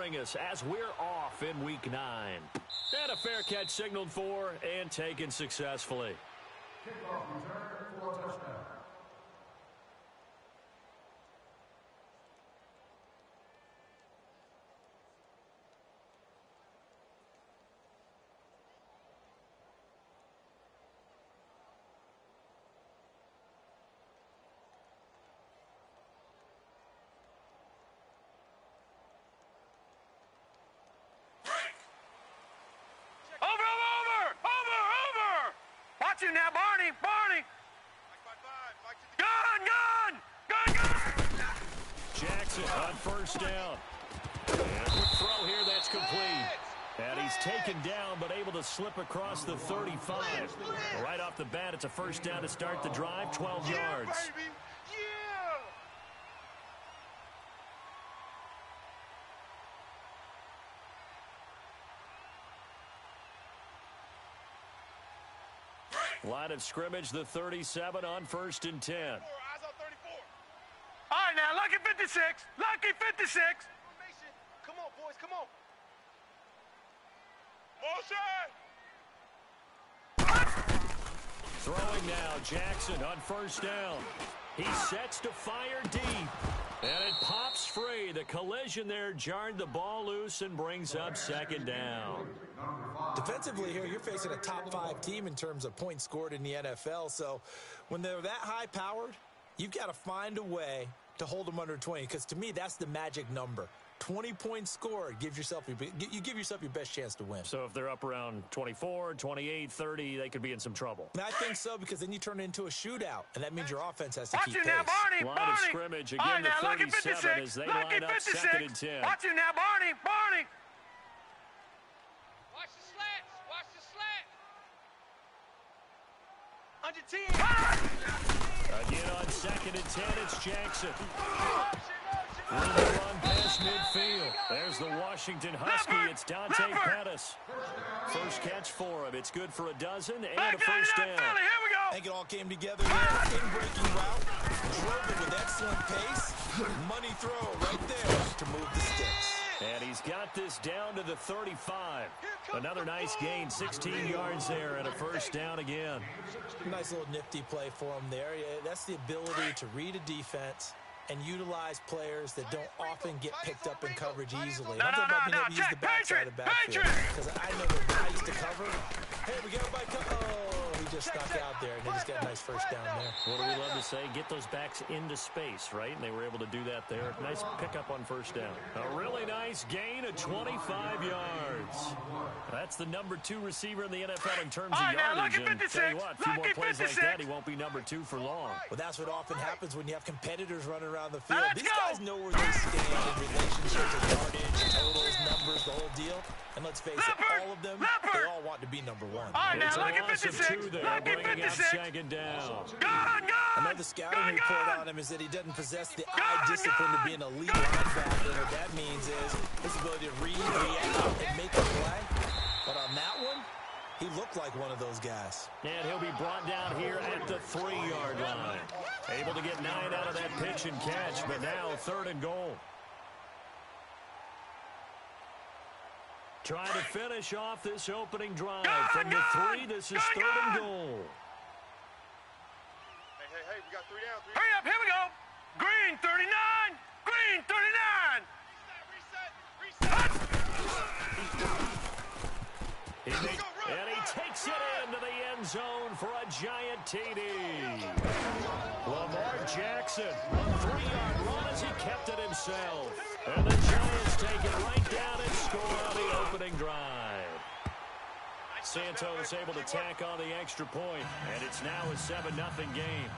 bring us as we're off in Week 9. And a fair catch signaled for and taken successfully. Kickoff return for a touchdown. Now, Barney! Gun! Jackson on first down. And a quick throw here, that's complete. And he's taken down, but able to slip across the 35. Right off the bat, it's a first down to start the drive, 12 yards. Baby. Line of scrimmage, the 37 on 1st and 10. Eyes on 34. All right, now, lucky 56. Lucky 56. Come on, boys, come on. Motion! Throwing now, Jackson on first down. He sets to fire deep. And it pops free. The collision there jarred the ball loose and brings up second down. Defensively here, you're facing a top-5 team in terms of points scored in the NFL. So when they're that high-powered, you've got to find a way to hold them under 20. Because to me, that's the magic number. 20 points scored, you give yourself your best chance to win. So if they're up around 24, 28, 30, they could be in some trouble. And I think so, because then you turn it into a shootout, and that means your offense has to keep pace. Now, Barney! Line of scrimmage again, the 37 as they line up 2nd and 10. Watch it now, Barney! Watch the slats! Watch the slats! Under 10! Again on 2nd and 10, it's Jackson. Run past midfield. There's the Washington Husky. It's Dante Pettis. First catch for him. It's good for a dozen and a first down. Here we go. I think it all came together there. In-breaking route. Drove it with excellent pace. Money throw right there to move the sticks. And he's got this down to the 35. Another nice gain. 16 yards there and a first down again. Nice little nifty play for him there. Yeah, that's the ability to read a defense and utilize players that don't often get picked up in coverage easily. I'm talking about being able to use the backside of the backfield. Because I know the guys to cover. Hey, we got by he just stuck out there, and they just got a nice first down there. What do we love to say? Get those backs into space, right? And they were able to do that there. Nice pickup on first down. A really nice gain of 25 yards. That's the number 2 receiver in the NFL in terms of yardage. And tell you what, a few more plays like that, he won't be number 2 for long. Well, that's what often happens when you have competitors running around the field. These guys know where they stand in relationship to yardage, totals, numbers, the whole deal. And let's face it, all of them, they all want to be number 1. It's a loss of 2 there, bringing up second down. Another scouting report on him is that he doesn't possess the eye discipline to be an elite linebacker. What that means is his ability to read, react, and make a play. But on that one, he looked like one of those guys. And he'll be brought down here at the 3-yard line. Able to get 9 out of that pitch and catch, but now 3rd and goal. Trying to finish off this opening drive. From the 3, this is 3rd and goal. Hey, we got 3 down. Hurry up, here we go. Green 39. Green 39. And he takes it into the end zone for a giant TD. Lamar Jackson, a 3-yard run as he kept it himself. And the Giants take it right down and score on the opening drive. Santos able to tack on the extra point, and it's now a 7-0 game.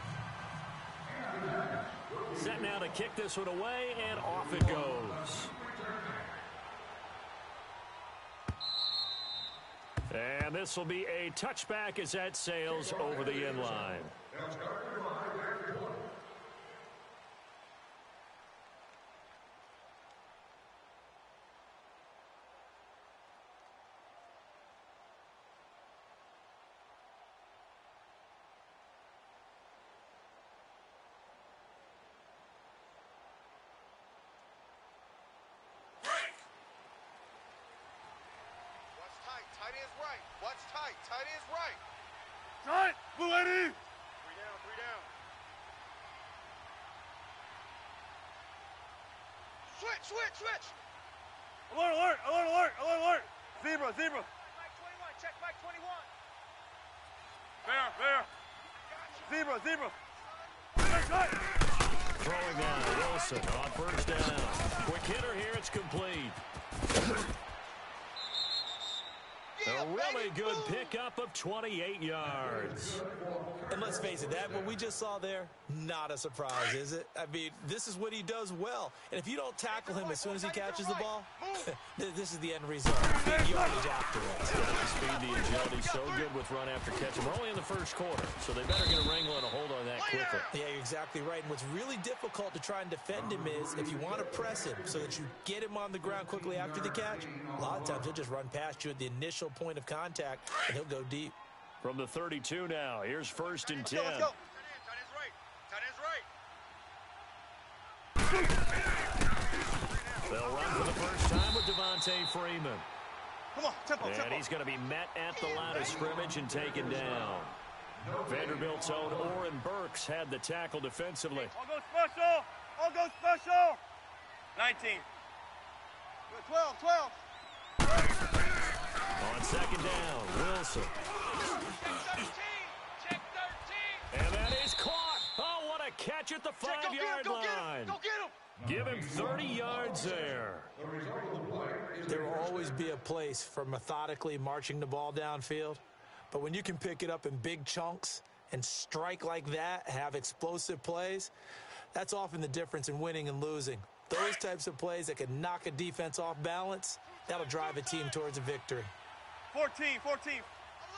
Set now to kick this one away, and off it goes. And this will be a touchback as that sails over the end line. ends right. Watch tight. Tight ends right. Tight. Blue Eddie. 3 down, 3 down. Switch. Alert, alert, alert, alert, alert, alert. Zebra. Mike 21, check Mike 21. Zebra. Throwing down Wilson on first down. Quick hitter here. It's complete. A really good pickup of 28 yards. And let's face it, that what we just saw there, not a surprise, is it? I mean, this is what he does well. And if you don't tackle him as soon as he catches the ball, this is the end result. Big yardage after it. The speed, the agility, so good with run after catch. We're only in the first quarter, so they better get a wrangle and a hold on that quickly. Yeah, you're exactly right. And what's really difficult to try and defend him is if you want to press him so that you get him on the ground quickly after the catch, a lot of times he'll just run past you at the initial point of contact, and he'll go deep. From the 32 now, here's first and 10. Let's go. Tight ends right. They'll run for the first time with Devontae Freeman. Come on, tempo. And he's going to be met at the line of scrimmage and taken down. Vanderbilt's own Oren Burks had the tackle defensively. All go special. 19. 12. On second down, Wilson. Check 13. And that is caught. Oh, what a catch at the 5-yard line. Go get him. Give him 30 yards there. There will always be a place for methodically marching the ball downfield. But when you can pick it up in big chunks and strike like that, have explosive plays, that's often the difference in winning and losing. Those types of plays that can knock a defense off balance, that'll drive a team towards a victory. 14.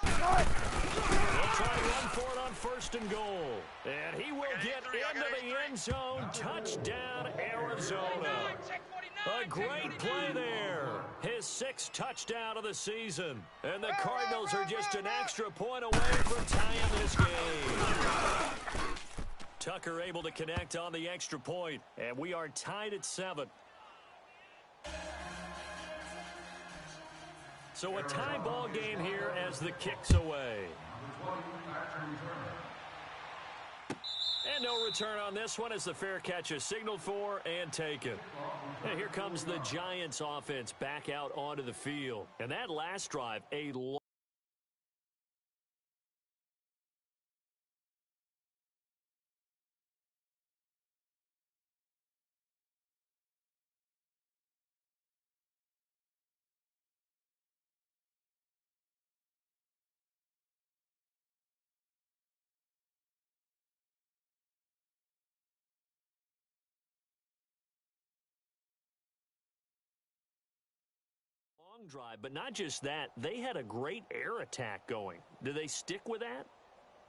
They'll try to run for it on first and goal. And he will get into the end zone. Touchdown, Arizona. Check 49. A great play there. His 6th touchdown of the season. And the Cardinals are just an extra point away from tying this game. Tucker able to connect on the extra point. And we are tied at 7. So a tie ball game here as the kick's away. And no return on this one as the fair catch is signaled for and taken. And here comes the Giants offense back out onto the field. And that last drive, a drive, but not just that, they had a great air attack going. Do they stick with that?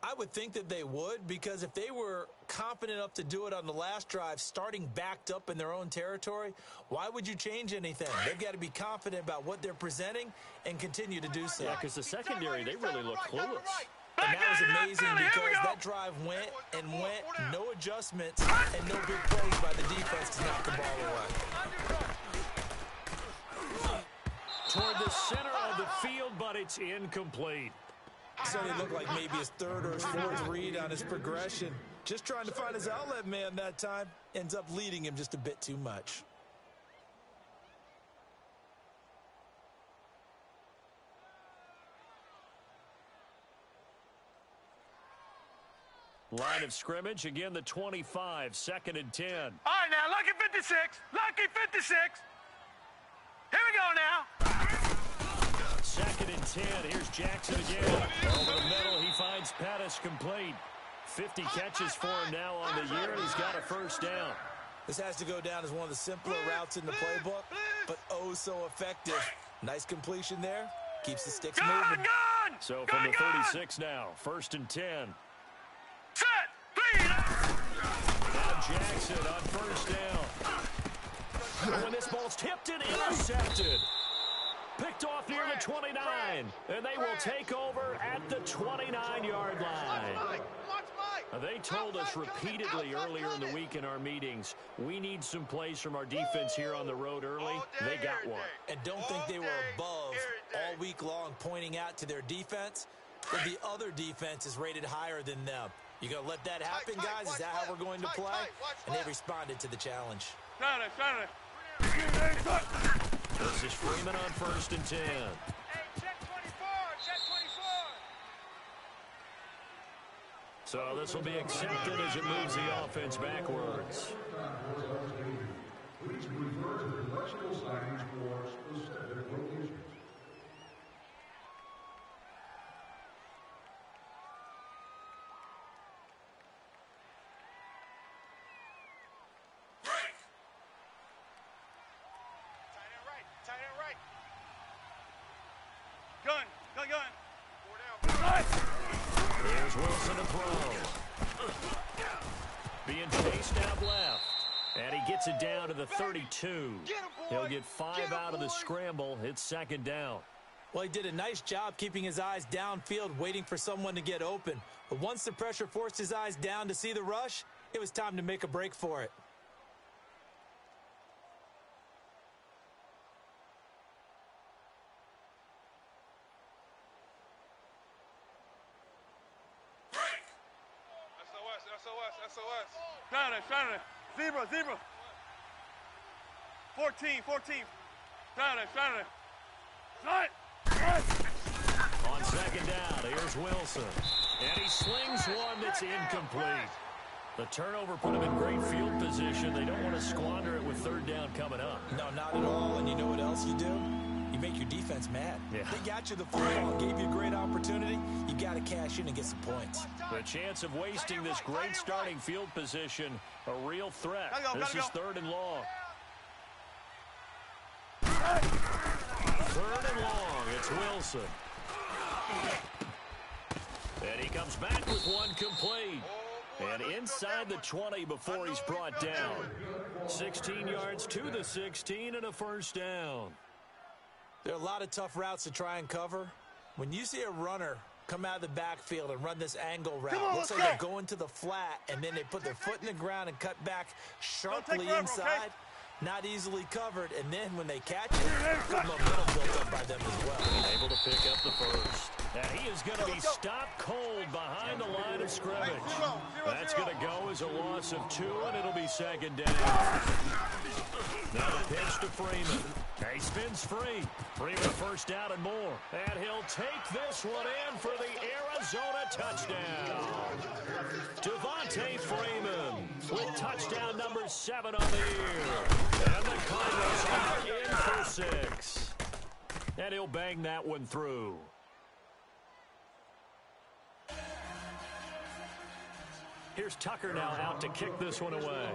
I would think that they would, because if they were confident enough to do it on the last drive, starting backed up in their own territory, why would you change anything? They've got to be confident about what they're presenting and continue to do so. Yeah, because the secondary, they really look clueless. And that was amazing because that drive went, no adjustments, and no big plays by the defense to knock the ball away. Toward the center of the field, but it's incomplete. So it looked like maybe his 3rd or his 4th read on his progression. Just trying to find his outlet man that time. Ends up leading him just a bit too much. Line of scrimmage, again the 25, 2nd and 10. All right, now, lucky 56. Lucky 56. Here we go now. 2nd and 10. Here's Jackson again. Over the middle, he finds Pettis complete. 50 catches for him now on the year, and he's got a first down. This has to go down as one of the simpler routes in the playbook, but oh so effective. Nice completion there. Keeps the sticks moving. So from the 36 now, 1st and 10. Set. 3. Now Jackson on first down. And when this ball's tipped and intercepted. Picked off near the 29, and they will take over at the 29-yard line. Watch Mike. They told us repeatedly earlier in the week in our meetings, we need some plays from our defense here on the road early. They got one. And don't think they were above all week long pointing out to their defense that the other defense is rated higher than them. You going to let that happen, guys? Is that how we're going to play? And they responded to the challenge. This is Freeman on 1st and 10. Hey, check 24, check 24. So this will be accepted as it moves the offense backwards. Please refer to the lexical signage for specific locations. Here's Wilson to throw. Being chased out left. And he gets it down to the 32. He'll get 5 out of the scramble. It's 2nd down. Well, he did a nice job keeping his eyes downfield, waiting for someone to get open. But once the pressure forced his eyes down to see the rush, it was time to make a break for it. SOS. Trying to. Zebra. 14. Trying to. Shot. On 2nd down, here's Wilson. And he slings one that's incomplete. The turnover put him in great field position. They don't want to squander it with 3rd down coming up. No, not at all. And you know what else you do? You make your defense mad. Yeah. They got you the football, gave you a great opportunity. You got to cash in and get some points. The chance of wasting this great starting field position, a real threat. This is 3rd and long. 3rd and long. It's Wilson. And he comes back with one complete. And inside the 20 before he's brought down. 16 yards to the 16 and a 1st down. There are a lot of tough routes to try and cover. When you see a runner come out of the backfield and run this angle route, looks like they're going to the flat, and then they put their foot in the ground and cut back sharply inside. Not easily covered, and then when they catch it, good momentum built up by them as well. Able to pick up the 1st. And he is going to be stopped cold behind the line of scrimmage. That's going to go as a loss of 2, and it'll be 2nd down. Now the pitch to Freeman. He spins free. Freeman 1st down and more. And he'll take this one in for the Arizona touchdown. Devontae Freeman with touchdown number 7 on the year. And the Cardinals are in for 6. And he'll bang that one through. Here's Tucker now out to kick this one away.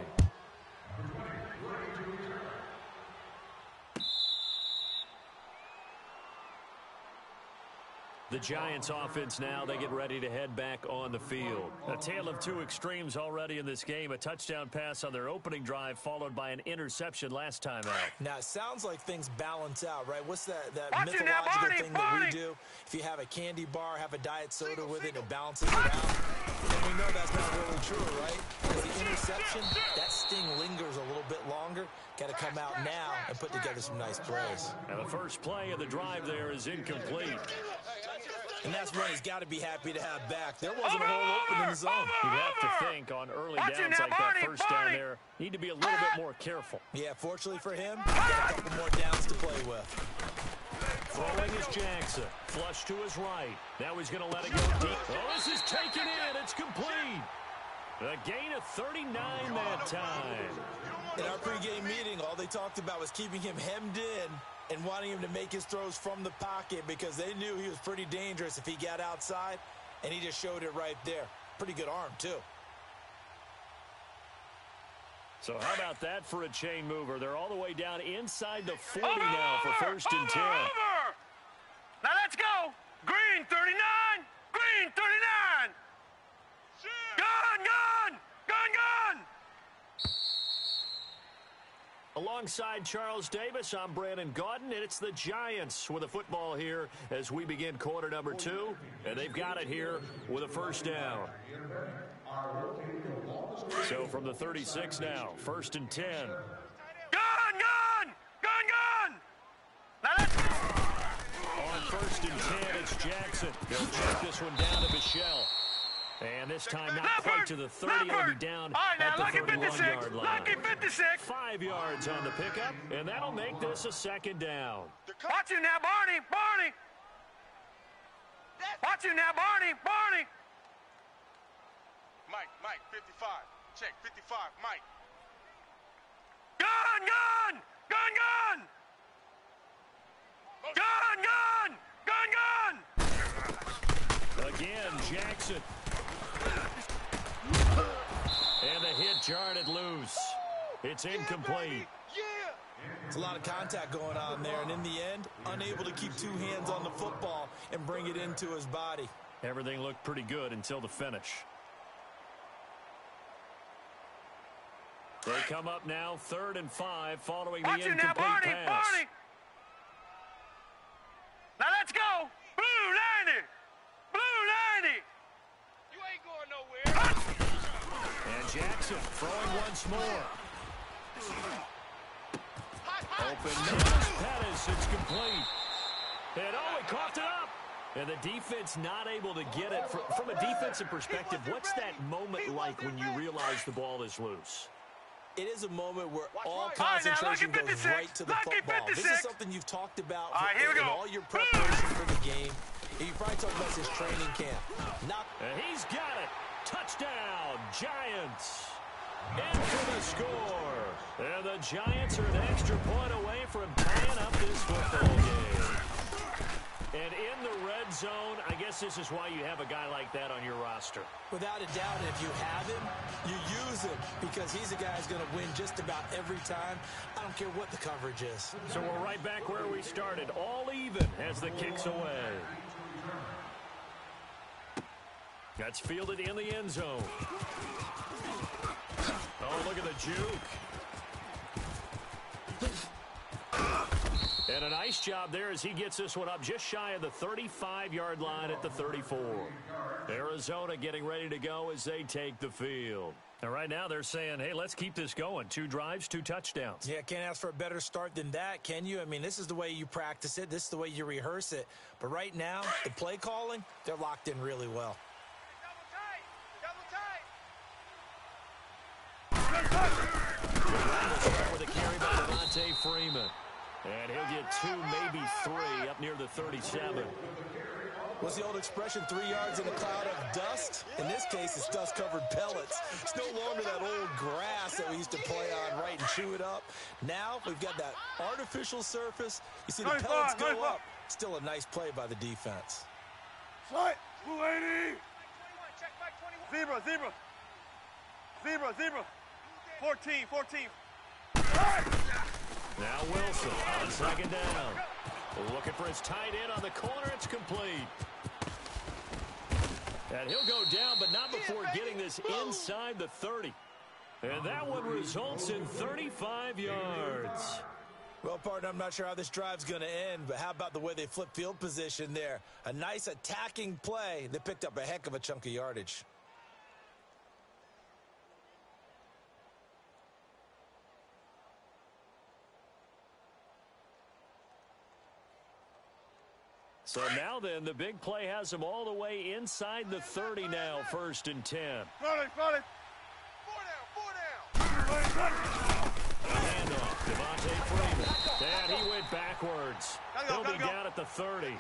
The Giants offense now, they get ready to head back on the field. A tale of 2 extremes already in this game. A touchdown pass on their opening drive followed by an interception last time out. Now, it sounds like things balance out, right? What's that mythological thing that we do? If you have a candy bar, have a diet soda with it, it balances it out. And we know that's not really true, right? Because the interception, that sting lingers a little bit longer. Got to come out now and put together some nice plays. And the first play of the drive there is incomplete. And that's what he's got to be happy to have back. There wasn't a hole open in the zone. You have to think on early downs like that 1st down there, need to be a little bit more careful. Yeah, fortunately for him, he's got a couple more downs to play with. Throwing is Jackson. Flush to his right. Now he's going to let it go deep. Oh, this is taken in. It's complete. A gain of 39 that time. In our pregame meeting, all they talked about was keeping him hemmed in and wanting him to make his throws from the pocket because they knew he was pretty dangerous if he got outside, and he just showed it right there. Pretty good arm, too. So how about that for a chain mover? They're all the way down inside the 40 now for 1st and 10. Now let's go. Green 39. Green 39. Gun. Alongside Charles Davis, I'm Brandon Gaudin, and it's the Giants with a football here as we begin quarter number 2, and they've got it here with a first down. So from the 36 now, 1st and 10. Gun! Now let's go! On 1st and 10, it's Jackson. He'll check this one down to Michelle. And this time not quite to the 30. It'll be down at the 31-yard line. Lucky 56. 5 yards on the pickup, and that'll make this a second down. Watch you now, Barney. Watch you now, Barney. Mike, 55. Check, 55, Mike. Gun! Again, Jackson. And the hit jarred it loose. It's incomplete. It's a lot of contact going on there, and in the end, unable to keep 2 hands on the football and bring it into his body. Everything looked pretty good until the finish. They come up now, 3rd and 5, following the incomplete pass. Barney. Now let's go. Blue 90. You ain't going nowhere. And Jackson throwing once more. Open middle, Pettis, it's complete. And he coughed it up. And the defense not able to get it. From a defensive perspective, what's that moment like when you realize the ball is loose? It is a moment where all concentration goes right to the football. This is something you've talked about in all your preparation for the game. And you probably talked about this training camp. And he's got it. Touchdown, Giants. In for the score. And the Giants are an extra point away from tying up this football game. And in the red zone, I guess this is why you have a guy like that on your roster. Without a doubt, and if you have him, you use him because he's a guy who's going to win just about every time. I don't care what the coverage is. So we're right back where we started, all even as the kick's away. That's fielded in the end zone. Oh, look at the juke. And a nice job there as he gets this one up just shy of the 35-yard line at the 34. Arizona getting ready to go as they take the field. And right now they're saying, hey, let's keep this going. 2 drives, 2 touchdowns. Yeah, can't ask for a better start than that, can you? I mean, this is the way you practice it. This is the way you rehearse it. But right now, the play calling, they're locked in really well. With a carry by Devontae Freeman. And he'll get 2, maybe 3 up near the 37. What's the old expression, 3 yards in a cloud of dust? In this case, it's dust-covered pellets. It's no longer that old grass that we used to play on, right, and chew it up. Now we've got that artificial surface. You see the pellets go up. Still a nice play by the defense. Slide. Blue 80. Zebra. 14. Now Wilson on 2nd down. Looking for his tight end on the corner. It's complete. And he'll go down, but not before getting this inside the 30. And that one results in 35 yards. Well, partner, I'm not sure how this drive's going to end, but how about the way they flip field position there? A nice attacking play. They picked up a heck of a chunk of yardage. So now then, the big play has them all the way inside the 30 now, 1st and 10. Running. 4 down. Handoff, Devontae Freeman. And he went backwards. He'll be down at the 30.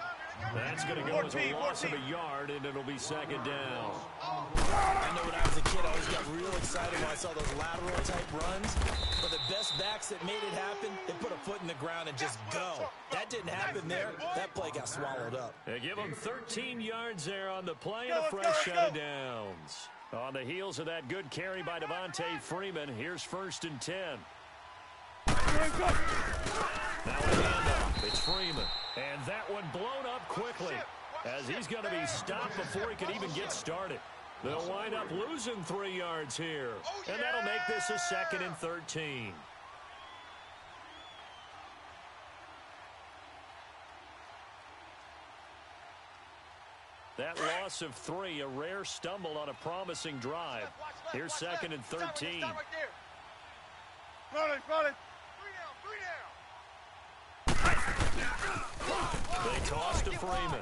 That's going to go as a loss of a yard, and it'll be 2nd down. I know when I was a kid, I always got real excited when I saw those lateral-type runs. But the best backs that made it happen, they put a foot in the ground and just go. That didn't happen there. That play got swallowed up. They give him 13 yards there on the play and a fresh set of downs. On the heels of that good carry by Devontae Freeman, here's 1st and 10. Now a handoff. It's Freeman. And that one blown up quickly as he's going to be stopped before he could even get started. They'll wind up losing 3 yards here. And that'll make this a 2nd and 13. That loss of 3, a rare stumble on a promising drive. Here's 2nd and 13. Running. They toss to Freeman.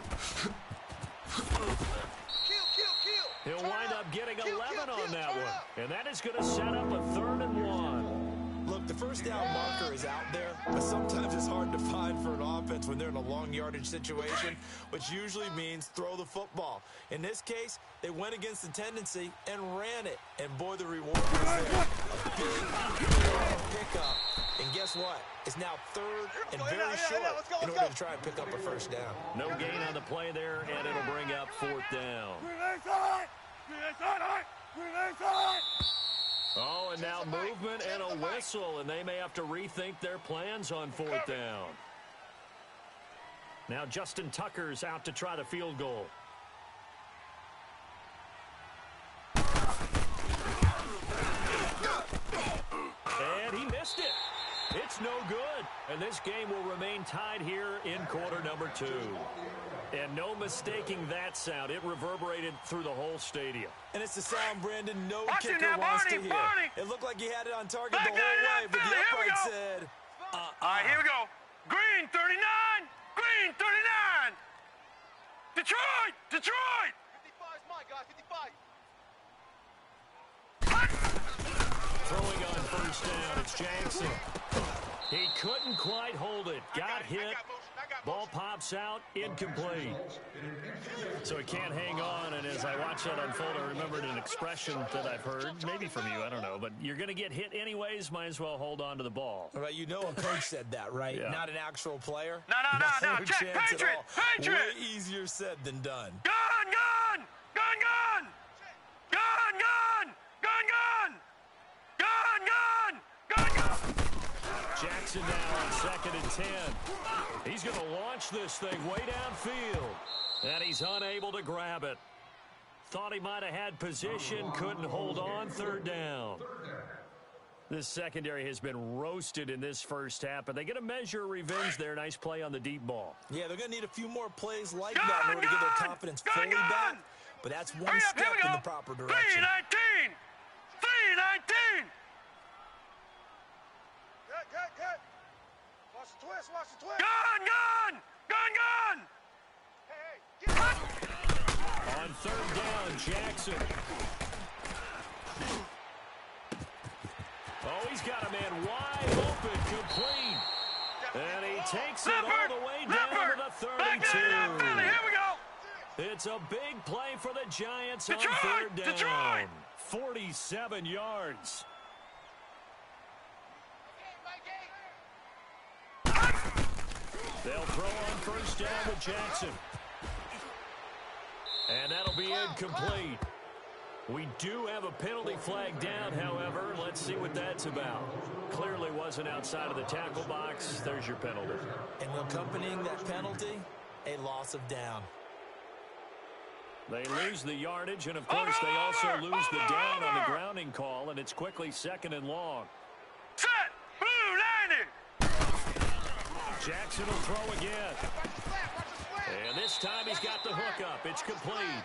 He'll wind up getting 11 on that one. And that is going to set up a 3rd and 1. Look, the first down marker is out there, but sometimes it's hard to find for an offense when they're in a long yardage situation, which usually means throw the football. In this case, they went against the tendency and ran it. And boy, the reward was there. A big pickup. And guess what? It's now 3rd and very short in order to try and pick up a first down. No gain on the play there, and it'll bring up 4th down. Oh, and now movement and a whistle, and they may have to rethink their plans on 4th down. Now Justin Tucker's out to try the field goal. And he missed it. It's no good. And this game will remain tied here in quarter number 2. And no mistaking that sound. It reverberated through the whole stadium. And it's the sound Brandon no kicker wants to hear. It looked like he had it on target the whole way, but the upright said, All right, here we go. Green 39. Green 39. Detroit. 55 is mine, guys. 55. Throwing on first down, it's Jackson. He couldn't quite hold it. Got hit. Ball pops out, incomplete. So he can't hang on, and as I watch that unfold, I remembered an expression that I've heard, maybe from you, I don't know, but you're going to get hit anyways, might as well hold on to the ball. All right, you know a coach said that, right? Yeah. Not an actual player? No. Check, Patriot. Way easier said than done. Gun. Jackson now on 2nd and 10. He's going to launch this thing way downfield. And he's unable to grab it. Thought he might have had position, couldn't hold on, 3rd down. This secondary has been roasted in this first half, but they get a measure of revenge there. Nice play on the deep ball. Yeah, they're going to need a few more plays like that in order to get their confidence fully back. But that's one step in the proper direction. 3-19. Good. Watch the twist. Gun. Hey, get up. On 3rd down, Jackson. Oh, he's got a man wide open, complete. And he takes it all the way down to the 32. Here we go. It's a big play for the Giants on 3rd down. Detroit. 47 yards. They'll throw on first down with Jackson. And that'll be incomplete. We do have a penalty flag down, however. Let's see what that's about. Clearly wasn't outside of the tackle box. There's your penalty. And accompanying that penalty, a loss of down. They lose the yardage, and of course they also lose the down on the grounding call, and it's quickly 2nd and long. Set. Blue 90. Jackson will throw again. And this time he's got the hook up. It's complete.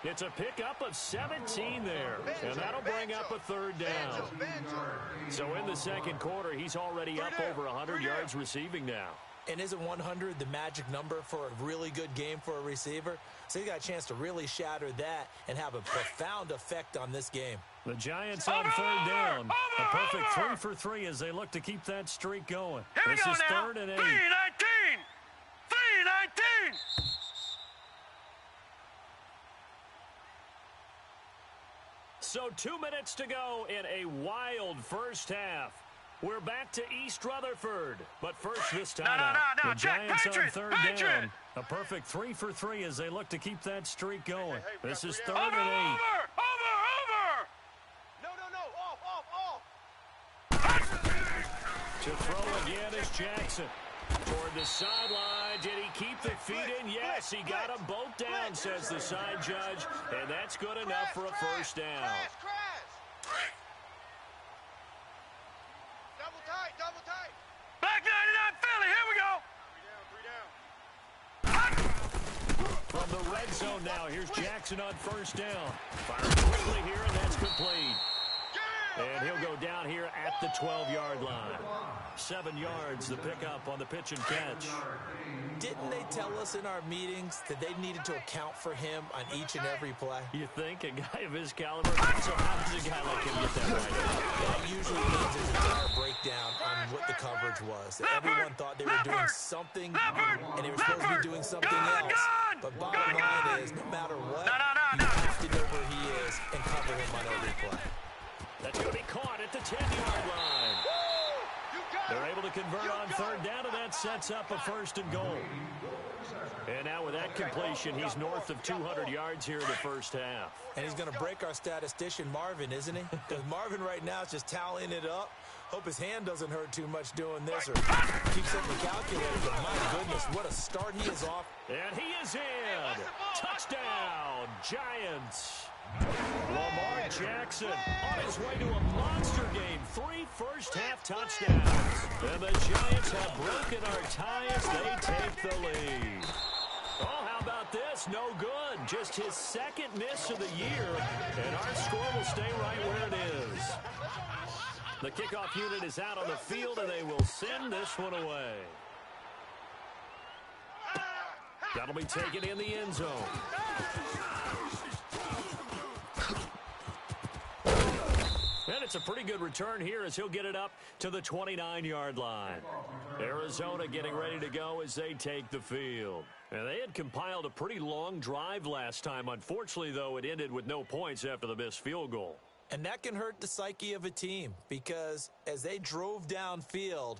It's a pickup of 17 there. And that'll bring up a 3rd down. So in the second quarter, he's already up over 100 yards receiving now. And isn't 100 the magic number for a really good game for a receiver? So he got a chance to really shatter that and have a profound effect on this game. The Giants on 3rd down. A perfect 3 for 3 as they look to keep that streak going. This is 3rd and 8. 3-19. So 2 minutes to go in a wild first half. We're back to East Rutherford. But first this time the Giants on 3rd down. A perfect 3 for 3 as they look to keep that streak going. This is 3rd and 8. Over! No, off! To throw again is Jackson. Toward the sideline. Did he keep the feet in? Yes, he got them both down, says the side judge. And that's good enough for a first down. Double tight. Back 99 Philly, here we go. 3 down. From the red zone now. Here's Jackson on first down. Firing quickly here, and that's complete. And he'll go down here at the 12-yard line. 7 yards, the pickup on the pitch and catch. Didn't they tell us in our meetings that they needed to account for him on each and every play? You think? A guy of his caliber? So how does a guy like him get that right? That usually means there's an entire breakdown on what the coverage was. That everyone thought they were doing something, and they were supposed to be doing something else. But bottom line is, no matter what, you have to know where he is and cover him on every play. That's going to be caught at the 10-yard line. They're able to convert on third down, and that sets up a first and goal. And now with that completion, he's north of 200 yards here in the first half. And he's going to break our statistician, Marvin, isn't he? Because Marvin right now is just tallying it up. Hope his hand doesn't hurt too much doing this or keep something calculated. But my goodness, what a start he is off. And he is in. Touchdown, Giants. Lamar Jackson on his way to a monster game. 3 first-half touchdowns. And the Giants have broken our tie as they take the lead. Oh, how about this? No good. Just his second miss of the year. And our score will stay right where it is. The kickoff unit is out on the field, and they will send this one away. That'll be taken in the end zone. And it's a pretty good return here as he'll get it up to the 29-yard line. Arizona getting ready to go as they take the field. And they had compiled a pretty long drive last time. Unfortunately, though, it ended with no points after the missed field goal. And that can hurt the psyche of a team because as they drove downfield,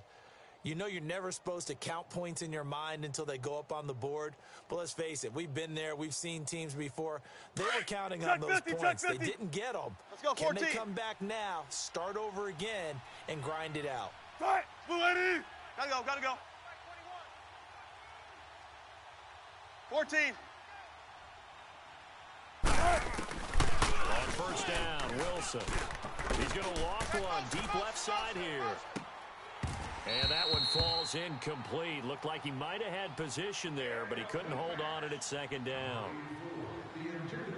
you know you're never supposed to count points in your mind until they go up on the board. But let's face it, we've been there. We've seen teams before. They were counting on those points. They didn't get them. Let's go, Can 14. they come back now, start over again, and grind it out? Right, Eddie. Gotta go. 14. On first down, Wilson. He's going to walk one deep left side here. And that one falls incomplete. Looked like he might have had position there, but he couldn't hold on at its second down.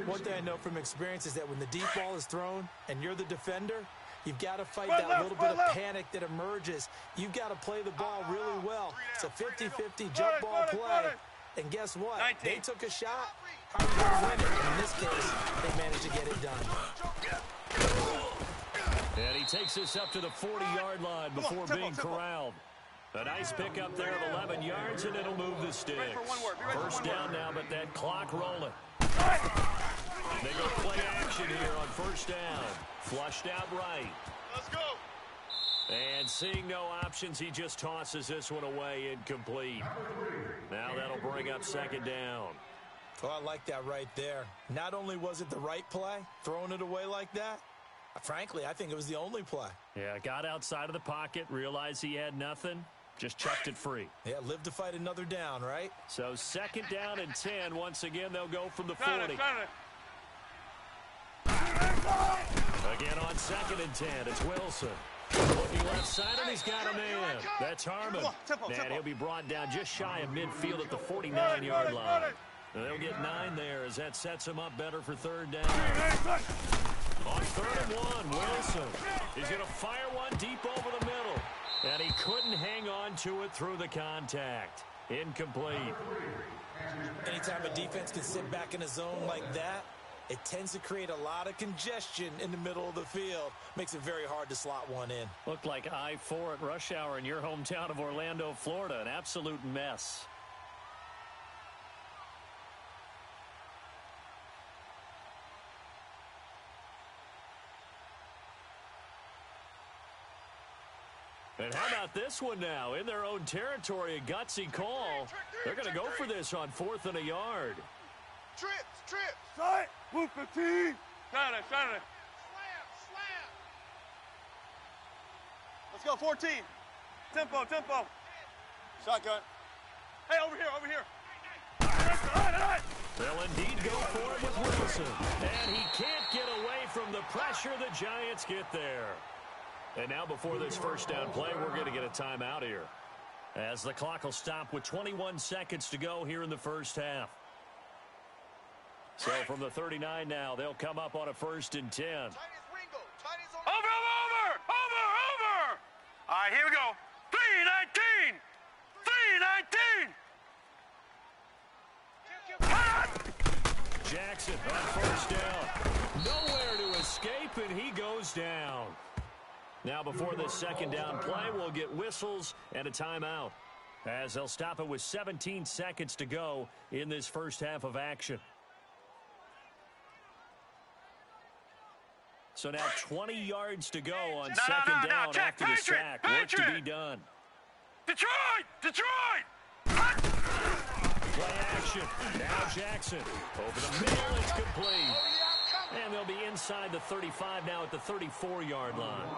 One thing I know from experience is that when the deep ball is thrown and you're the defender, you've got to fight that little bit of panic that emerges. You've got to play the ball really well. It's a 50-50 jump ball play. And guess what? 19. They took a shot. How are you going to win it? In this case, they managed to get it done. And he takes this up to the 40-yard line before being corralled. A nice pickup there of 11 yards, and it'll move the sticks. First down now, but that clock rolling. They go play action here on first down. Flushed out right. Let's go. And seeing no options, he just tosses this one away incomplete. Now that'll bring up second down. Oh, I like that right there. Not only was it the right play, throwing it away like that, frankly, I think it was the only play. Yeah, got outside of the pocket, realized he had nothing, just chucked it free. Yeah, live to fight another down, right? So second down and 10. Once again, they'll go from the 40. Again on second and 10, it's Wilson. Looking left side, and he's got a man. That's Harmon. And he'll be brought down just shy of midfield at the 49-yard line. And they'll get 9 there as that sets him up better for third down. On third and 1, Wilson. He's going to fire one deep over the middle. And he couldn't hang on to it through the contact. Incomplete. Anytime a defense can sit back in a zone like that, it tends to create a lot of congestion in the middle of the field. Makes it very hard to slot one in. Looked like I-4 at rush hour in your hometown of Orlando, Florida. An absolute mess. And how about this one now? In their own territory, a gutsy call. They're going to go for this on 4th and a yard. Trips. Sight. Move the team. Saturday. Slam. Let's go, 14. Tempo. Shotgun. Hey, over here. They'll indeed go for it with Wilson. And he can't get away from the pressure. The Giants get there. And now before this first down play, we're going to get a timeout here, as the clock will stop with 21 seconds to go here in the first half. So from the 39 now, they'll come up on a 1st and 10. Over! All right, here we go. 3-19! 3-19! Jackson on 1st down. Nowhere to escape, and he goes down. Now before this 2nd down play, we'll get whistles and a timeout, as they'll stop it with 17 seconds to go in this first half of action. So now 20 yards to go on 2nd down after the sack. Work to be done. Detroit! Play action. Now Jackson. Over the middle, it's complete. And they'll be inside the 35 now at the 34-yard line.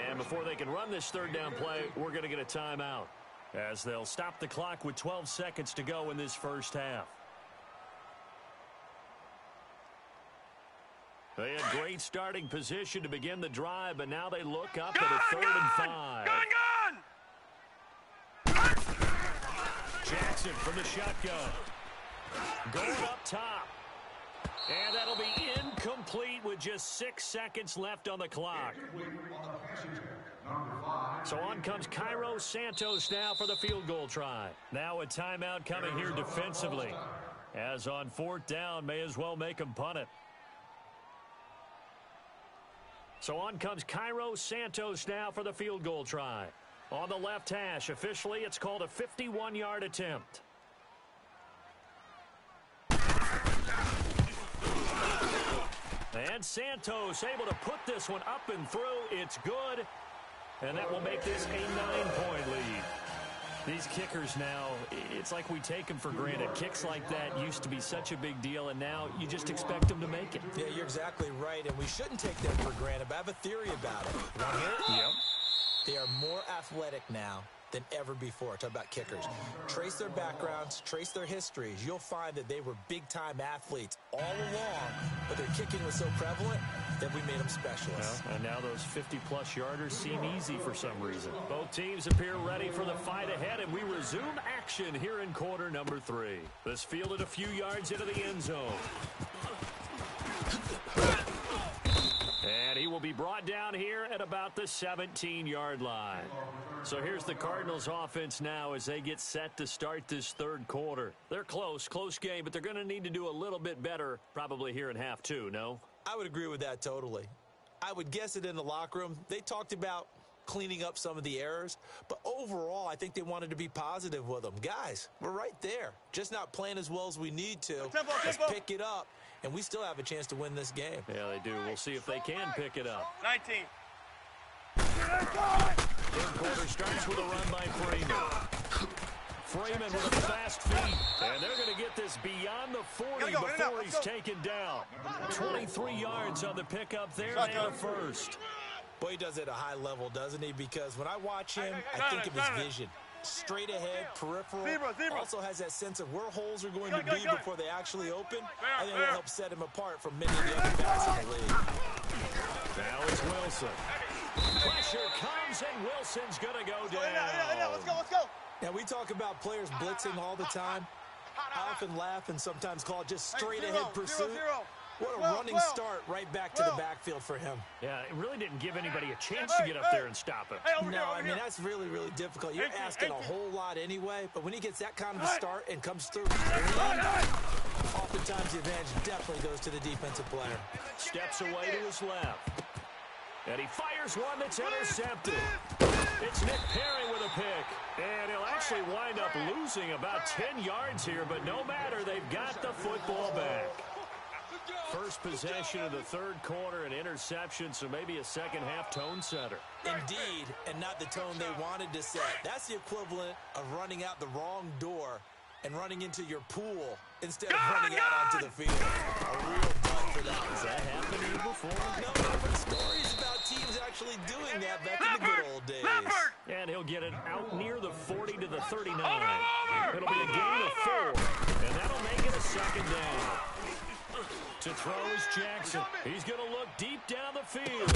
And before they can run this 3rd down play, we're going to get a timeout, as they'll stop the clock with 12 seconds to go in this first half. They had great starting position to begin the drive, but now they look up at a 3rd and 5. Jackson from the shotgun. Going up top. And that'll be incomplete with just 6 seconds left on the clock. So on comes Cairo Santos now for the field goal try. Now a timeout coming here defensively, as on 4th down, may as well make him punt it. So on comes Cairo Santos now for the field goal try. On the left hash, officially it's called a 51-yard attempt. And Santos able to put this one up and through. It's good. And that will make this a 9-point lead. These kickers now, it's like we take them for granted. Kicks like that used to be such a big deal, and now you just expect them to make it. Yeah, you're exactly right, and we shouldn't take them for granted, but I have a theory about it. You want to hear it? Yep. They are more athletic now than ever before. Talk about kickers. Trace their backgrounds, trace their histories. You'll find that they were big-time athletes all along, but their kicking was so prevalent that we made them specialists. Well, and now those 50-plus yarders seem easy for some reason. Both teams appear ready for the fight ahead, and we resume action here in quarter number 3. This fielded a few yards into the end zone. And he will be brought down here at about the 17-yard line. So here's the Cardinals offense now as they get set to start this 3rd quarter. They're close game, but they're going to need to do a little bit better probably here in half 2, no? I would agree with that totally. I would guess it in the locker room. They talked about cleaning up some of the errors, but overall, I think they wanted to be positive with them. Guys, we're right there. Just not playing as well as we need to. Let's pick it up, and we still have a chance to win this game. Yeah, they do. We'll see if they can pick it up. 19. 3rd quarter starts with a run by Freeman. Freeman with a fast feet, and they're going to get this beyond the 40 before he's taken down. 23 yards on the pickup there and a first. Boy, he does it at a high level, doesn't he? Because when I watch him, I think of his vision. Straight ahead, peripheral, also has that sense of where holes are going to be before they actually open. I think that helps set him apart from many of the other backs in the league. Now it's Wilson. Pressure comes, and Wilson's going to go down. Let's go. Now, we talk about players blitzing all the time. I often laugh and sometimes call it just straight-ahead pursuit. What a running start right back to the backfield for him. Yeah, it really didn't give anybody a chance to get up there and stop him. No, I mean, that's really, really difficult. You're asking a whole lot anyway, but when he gets that kind of a start and comes through, oftentimes the advantage definitely goes to the defensive player. Steps away to his left. And he fires one that's intercepted. It's Nick Perry with a pick. And he'll actually wind up losing about 10 yards here, but no matter, they've got the football back. First possession of the 3rd quarter, an interception, so maybe a second-half tone setter. Indeed, and not the tone they wanted to set. That's the equivalent of running out the wrong door and running into your pool instead of running out onto the field. A real dud for that. Has that happened to you before? No, different stories about teams actually doing that back in the good old days. And he'll get it out near the 40 to the 39. It'll be a gain of 4, and that'll make it a 2nd down. To throw is Jackson. He's going to look deep down the field.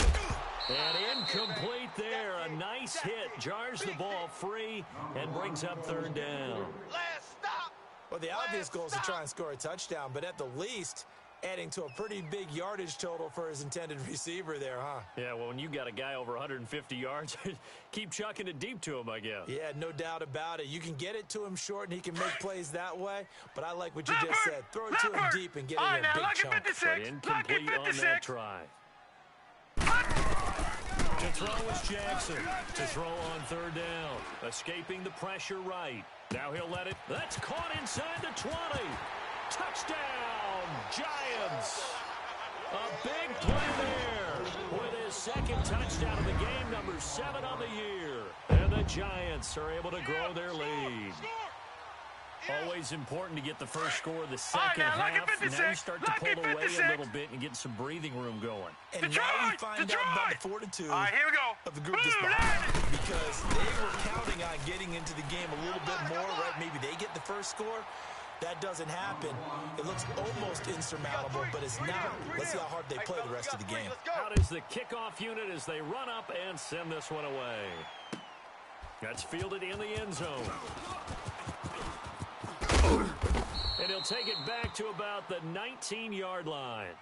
And incomplete there. A nice hit. Jars the ball free and brings up 3rd down. Last stop. Well, the obvious goal is to try and score a touchdown, but at the least, adding to a pretty big yardage total for his intended receiver there, huh? Yeah, well, when you got a guy over 150 yards, keep chucking it deep to him, I guess. Yeah, no doubt about it. You can get it to him short, and he can make plays that way, but I like what you just said. Throw it to him deep and get it in a big chunk. But incomplete on that try. To throw is Jackson. To throw on third down. Escaping the pressure right. Now he'll let it. That's caught inside the 20. Touchdown, Giants. A big play there with his second touchdown of the game, number 7 on the year. And the Giants are able to grow their lead. Always important to get the first score of the second half. Now you start to pull away a little bit and get some breathing room going. And now we find out about the fortitude here we go. of the group that's behind, because they were counting on getting into the game a little bit more, right? Maybe they get the first score. That doesn't happen. It looks almost insurmountable, but it's not. Let's see how hard they play the rest of the game. Out is the kickoff unit as they run up and send this one away. That's fielded in the end zone. And he'll take it back to about the 19-yard line.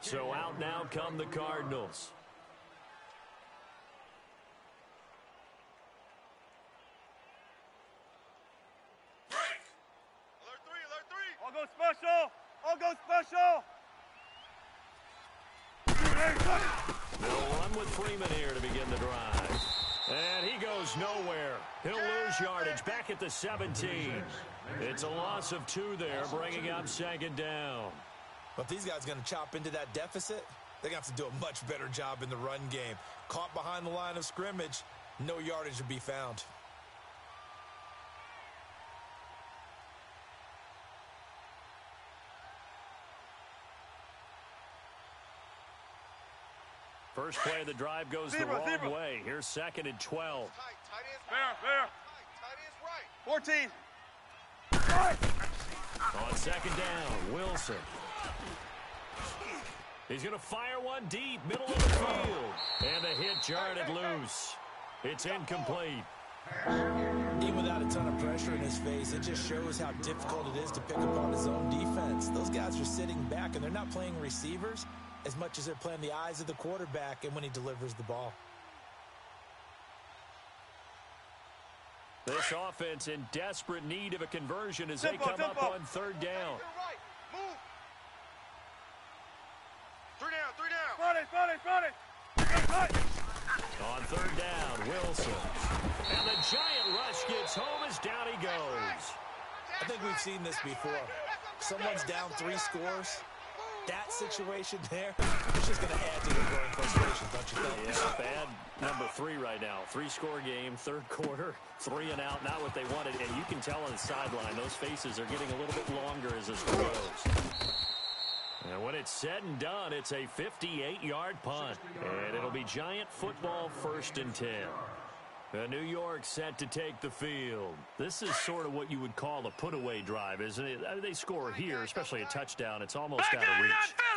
So out now come the Cardinals. Alert three. All go special. All go special. They'll run with Freeman here to begin the drive. And he goes nowhere. He'll lose yardage back at the 17. It's a loss of 2 there, bringing up second down. But if these guys are going to chop into that deficit, they're going to have to do a much better job in the run game. Caught behind the line of scrimmage, no yardage to be found. First play of the drive goes the wrong way. Here's second and 12. Tight ends 14. On second down, Wilson. He's going to fire one deep, middle of the field. And the hit jarred loose. It's incomplete. Even without a ton of pressure in his face, it just shows how difficult it is to pick up on his own defense. Those guys are sitting back, and they're not playing receivers as much as they're playing the eyes of the quarterback and when he delivers the ball. This offense in desperate need of a conversion as they come up on third down. Move. 3 down. Front it. On third down, Wilson. And the giant rush gets home as down he goes. I think we've seen this before. Someone's down 3 scores. That situation there, it's just going to add to the growing frustration, don't you think? Yeah, bad number 3 right now. 3-score game, third quarter, 3 and out, not what they wanted. And you can tell on the sideline, those faces are getting a little bit longer as this goes. And when it's said and done, it's a 58-yard punt. And it'll be Giant football, 1st and 10. New York set to take the field. This is sort of what you would call a put-away drive, isn't it? I mean, they score here, especially a touchdown. It's almost out of reach.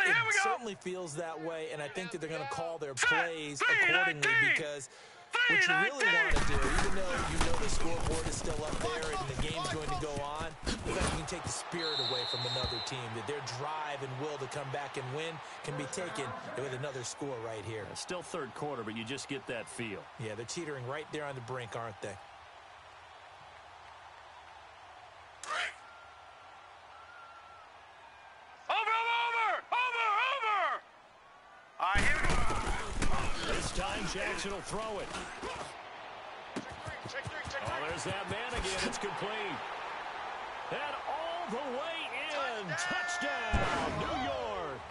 It certainly feels that way, and I think that they're going to call their plays accordingly, because what you really want to do, even though you know the scoreboard is still up there and the game's going to go on, you can take the spirit away from another team, that their drive and will to come back and win can be taken with another score right here. Still third quarter, but you just get that feel. Yeah, they're teetering right there on the brink, aren't they? Over! Here we go. This time Jackson will throw it. Oh, there's that man again. It's complete. And all the way in. Touchdown, New York.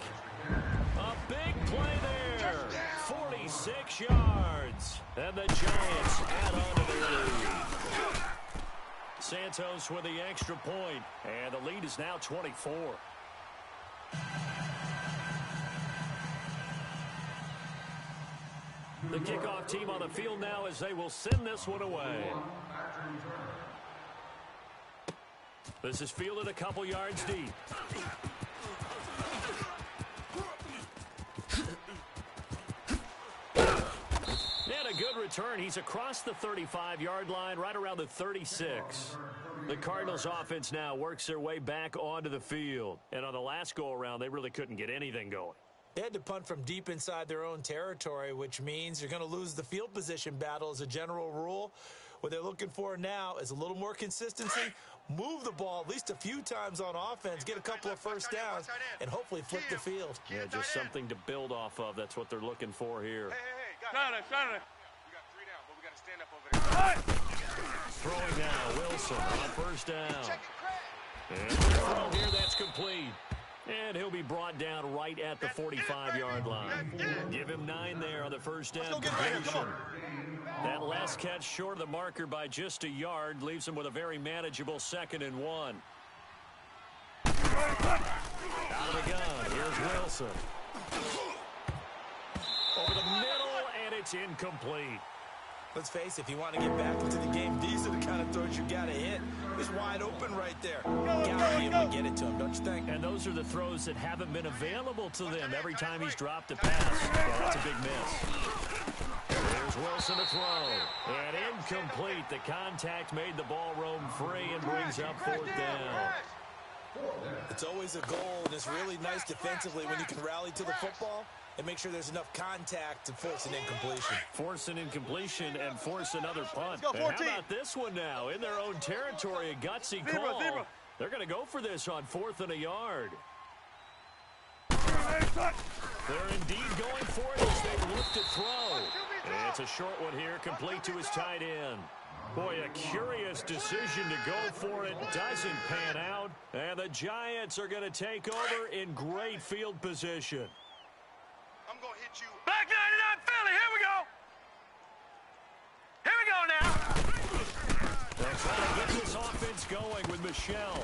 A big play there. 46 yards. And the Giants add on to their lead. Santos with the extra point. And the lead is now 24. The kickoff team on the field now as they will send this one away. This is fielded a couple yards deep. And a good return. He's across the 35-yard line, right around the 36. The Cardinals offense now works their way back onto the field. And on the last go-around, they really couldn't get anything going. They had to punt from deep inside their own territory, which means you're going to lose the field position battle as a general rule. What they're looking for now is a little more consistency, move the ball at least a few times on offense, get a couple of first downs, and hopefully flip the field. Yeah, just something to build off of. That's what they're looking for here. Hey, got it. We got 3 down, but we got to stand up over there. Throwing now, Wilson on first down. And the throw here, that's complete. And he'll be brought down right at the 45-yard line. Give him 9 there on the first down completion. That last catch short of the marker by just a yard leaves him with a very manageable 2nd and 1. Out of the gun, here's Wilson. Over the middle, and it's incomplete. Let's face it, if you want to get back into the game, these are the kind of throws you got to hit. He's wide open right there. Got to be able to get it to him, don't you think? And those are the throws that haven't been available to them every time he's dropped a pass. Yeah, that's a big miss. There's Wilson to throw. And incomplete. The contact made the ball roam free and brings up 4th down. It's always a goal, and it's really nice defensively when you can rally to the football and make sure there's enough contact to force an incompletion. Force an incompletion and force another punt. Let's go, and how about this one now? In their own territory, a gutsy call. They're going to go for this on 4th and a yard. They're indeed going for it as they look to throw. And it's a short one here, complete to his tight end. Boy, a curious decision to go for it. Doesn't pan out. And the Giants are going to take over in great field position. I'm going to hit you. Black 99 Philly, here we go. Here we go now. They're trying to get this offense going with Michelle.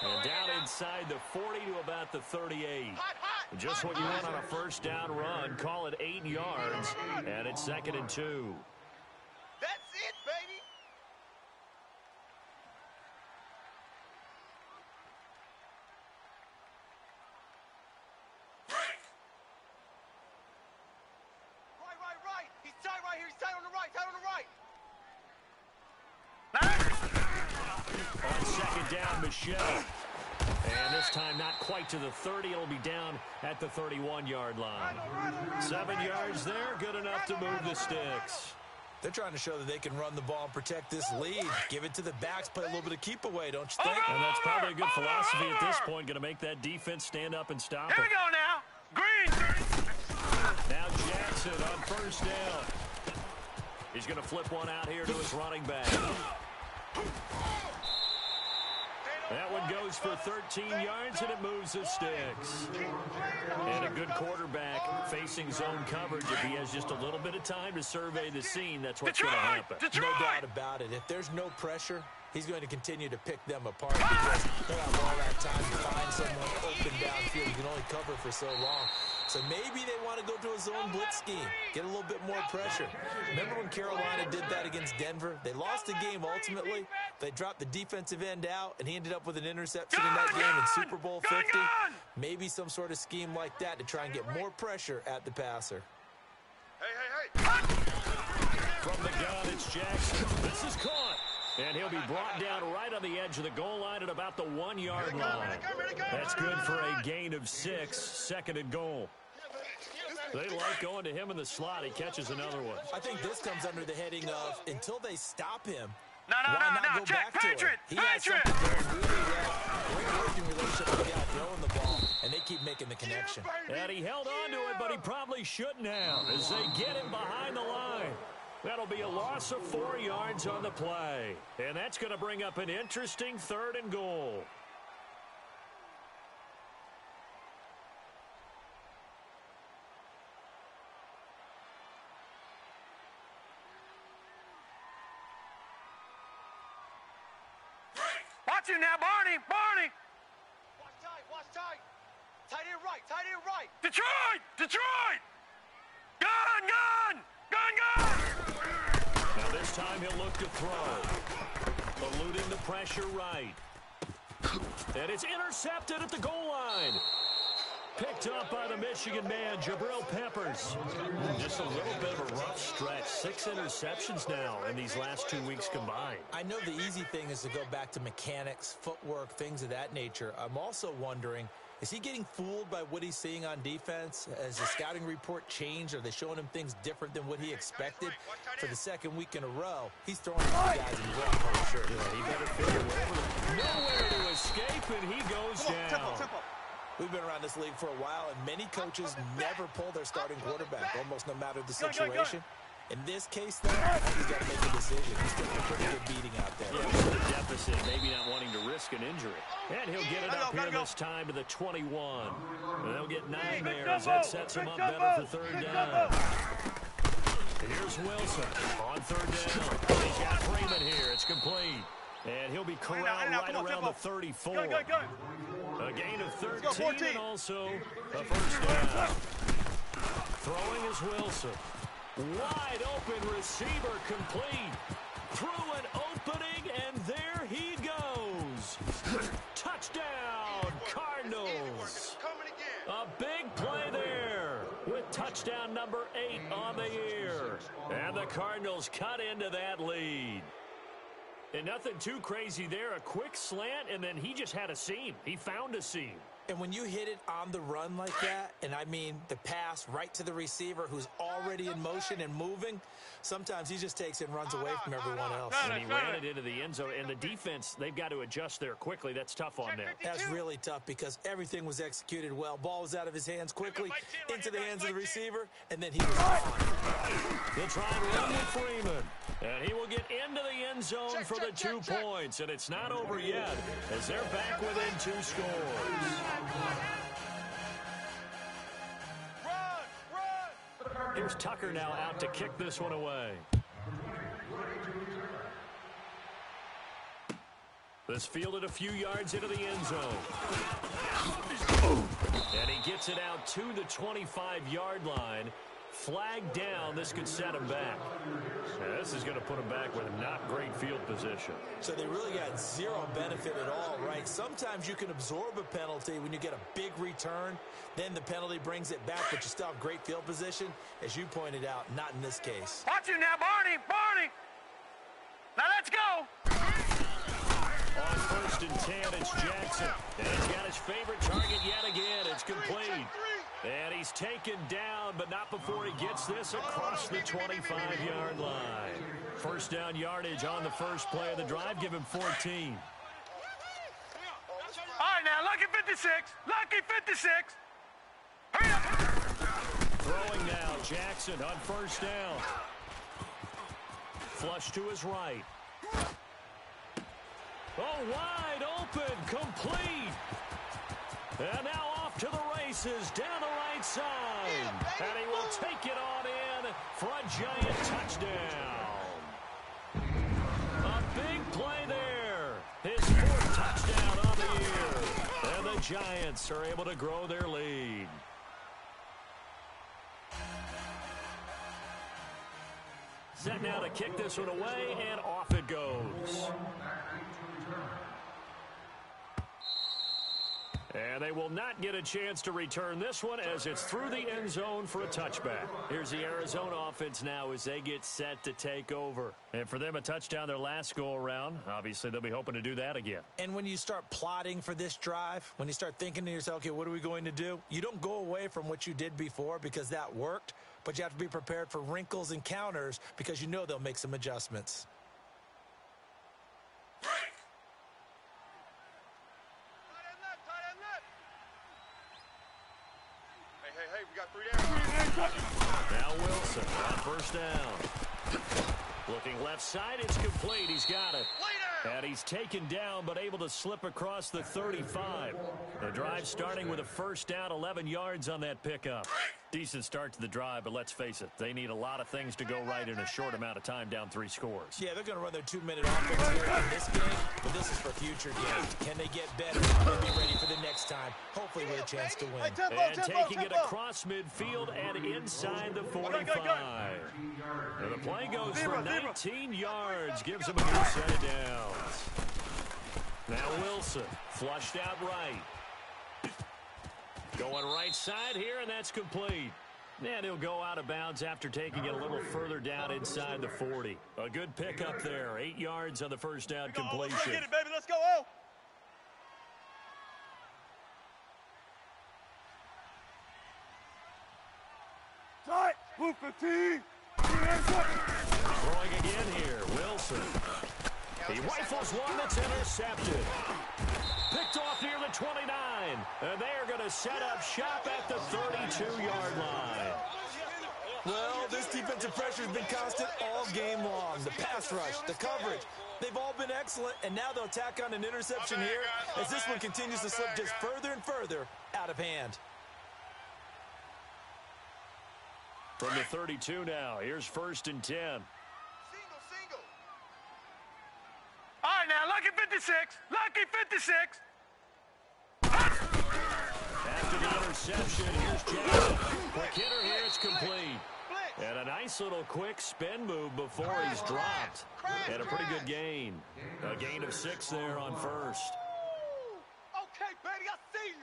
And down inside the 40 to about the 38. Just what you want on a first down run. Call it 8 yards. And it's 2nd and 2. That's it, baby. Right. He's tight right here. He's tight on the right. On 2nd down, Michelle. And this time not quite to the 30. It'll be down at the 31-yard line. 7 yards there, good enough to move the sticks. They're trying to show that they can run the ball and protect this lead. Give it to the backs, play a little bit of keep away, don't you think? And that's probably a good philosophy at this point. Going to make that defense stand up and stop it. Here we go now. Green. Now Jackson on first down. He's going to flip one out here to his running back. That one goes for 13 yards, and it moves the sticks. And a good quarterback facing zone coverage. If he has just a little bit of time to survey the scene, that's what's going to happen. No doubt about it. If there's no pressure, he's going to continue to pick them apart because they don't have all that time to find someone open downfield. You can only cover for so long. So maybe they want to go to a zone blitz scheme, get a little bit more pressure. Remember when Carolina did that against Denver? They lost the game ultimately. They dropped the defensive end out, and he ended up with an interception in that game in Super Bowl 50. Maybe some sort of scheme like that to try and get more pressure at the passer. Hey. From the gun, it's Jackson. This is caught. And he'll be brought down right on the edge of the goal line at about the 1-yard line. That's good for a gain of 6, 2nd and goal. They like going to him in the slot. He catches another one. I think this comes under the heading of until they stop him. No. Go Check. back to Patriot. him. He has something very great working relationship with the guy throwing the ball, and they keep making the connection. And he held on to it, but he probably shouldn't have as they get him behind the line. That'll be a loss of 4 yards on the play. And that's going to bring up an interesting 3rd and goal. Watch it now, Barney. Watch tight. Tight end right. Detroit. Gun. Now this time he'll look to throw. Eluding the pressure right. And it's intercepted at the goal line. picked up by the Michigan man, Jabril Peppers. Just a little bit of a rough stretch. 6 interceptions now in these last 2 weeks combined. I know the easy thing is to go back to mechanics, footwork, things of that nature. I'm also wondering, is he getting fooled by what he's seeing on defense? Has the scouting report changed? Are they showing him things different than what he expected? For the second week in a row, he's throwing these guys in the wrong color shirt. Yeah, he better figure nowhere to escape, and he goes down. Tempo. We've been around this league for a while, and many coaches never pull their starting quarterback, almost no matter the situation. In this case, though, he's got to make a decision. He's taking a pretty good beating out there. Yeah, with the deficit, maybe not wanting to risk an injury. And he'll get it up here this time to the 21. And they'll get 9 there as that sets him up better for third down. Here's Wilson on third down. He's got Freeman here. It's complete. And he'll be corralled right around the 34. A gain of 13 and also a first down. Throwing is Wilson. Wide open receiver complete. Through an opening, and there he goes. Touchdown, Cardinals. A big play there with touchdown number 8 on the year. And the Cardinals cut into that lead. And nothing too crazy there. A quick slant, and then he just had a seam. He found a seam. And when you hit it on the run like that, and I mean the pass right to the receiver who's already in motion and moving, sometimes he just takes it and runs away from everyone else. And he ran it into the end zone. And the defense, they've got to adjust there quickly. That's tough on them. That's really tough because everything was executed well. Ball was out of his hands quickly, into the hands of the receiver, and then he was gone. They'll try and run with Freeman. And he will get into the end zone for the 2 points. And it's not over yet as they're back within 2 scores. Here's Tucker now out to kick this one away. This fielded a few yards into the end zone. And he gets it out to the 25-yard line. Flag down. This could set him back. Now, this is going to put him back with not great field position. So they really got zero benefit at all, right? Sometimes you can absorb a penalty when you get a big return. Then the penalty brings it back, but you still have great field position. As you pointed out, not in this case. Watch it now, Barney. Barney. Now let's go. On first and 10, it's Jackson. And he's got his favorite target yet again. It's complete. And he's taken down, but not before he gets this across the 25-yard line. First down yardage on the first play of the drive. Give him 14. All right, now, lucky 56. Lucky 56. Hurry up. Throwing now, Jackson on first down. Flush to his right. Oh, wide open, complete. And now off to the races, down the right side. And he will take it on in for a giant touchdown. A big play there. His 4th touchdown on the year. And the Giants are able to grow their lead. Set now to kick this one away, and off it goes. And they will not get a chance to return this one as it's through the end zone for a touchback. Here's the Arizona offense now as they get set to take over. And for them, a touchdown their last go-around. Obviously, they'll be hoping to do that again. And when you start plotting for this drive, when you start thinking to yourself, okay, what are we going to do? You don't go away from what you did before because that worked, but you have to be prepared for wrinkles and counters because you know they'll make some adjustments. Hey, we got 3 down. Now Wilson on first down. Looking left side, it's complete. He's got it. And he's taken down, but able to slip across the 35. The drive starting with a first down, 11 yards on that pickup. Decent start to the drive, but let's face it, they need a lot of things to go right in a short amount of time, down 3 scores. Yeah, they're going to run their 2-minute offense here in this game, but this is for future games. Can they get better and be ready for the next time? Hopefully with a chance to win. And taking it across midfield and inside the 45. And the play goes for 19 yards, gives him a good set of downs. Now Wilson, flushed out right. Going right side here, and that's complete. And he'll go out of bounds after taking it a little further down inside the 40. A good pickup there. 8 yards on the first down completion. Let's get it, baby. Let's go, oh! Tight! Move 15! Throwing again here, Wilson. He rifles one that's intercepted. Picked off near the 29. And they are going to set up shop at the 32-yard line. Well, this defensive pressure has been constant all game long. The pass rush, the coverage, they've all been excellent, and now they'll tack on an interception here as this one continues to slip just further and further out of hand. From the 32 now, here's 1st and 10. Single. All right, now, lucky 56. Lucky 56. After the interception, here's Jackson. Quick hitter here, it's complete. And a nice little quick spin move before he's dropped. And a pretty good gain. A gain of 6 there on 1st. Okay, Betty, I see you.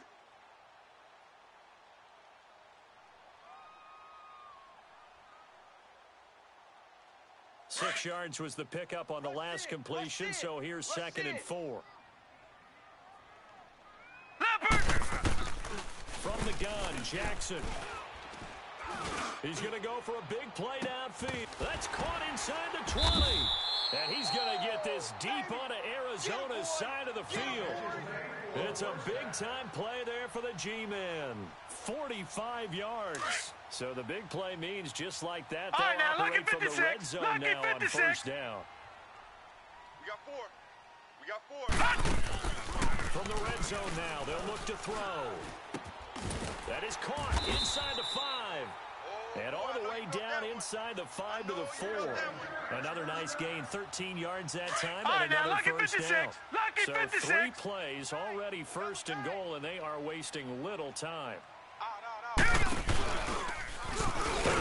Six yards was the pickup on the last completion, so here's 2nd and 4. From the gun, Jackson. He's going to go for a big play downfield. That's caught inside the 20. And he's going to get this deep onto Arizona's side of the field. It's a big-time play there for the G-men. 45 yards. So the big play means just like that, they'll operate from the red zone now on 1st down. We got four. From the red zone now, they'll look to throw. That is caught inside the 5. And all the way down inside the 5 to the 4. Another nice gain, 13 yards that time, and another 1st down. So 3 plays, already 1st and goal, and they are wasting little time.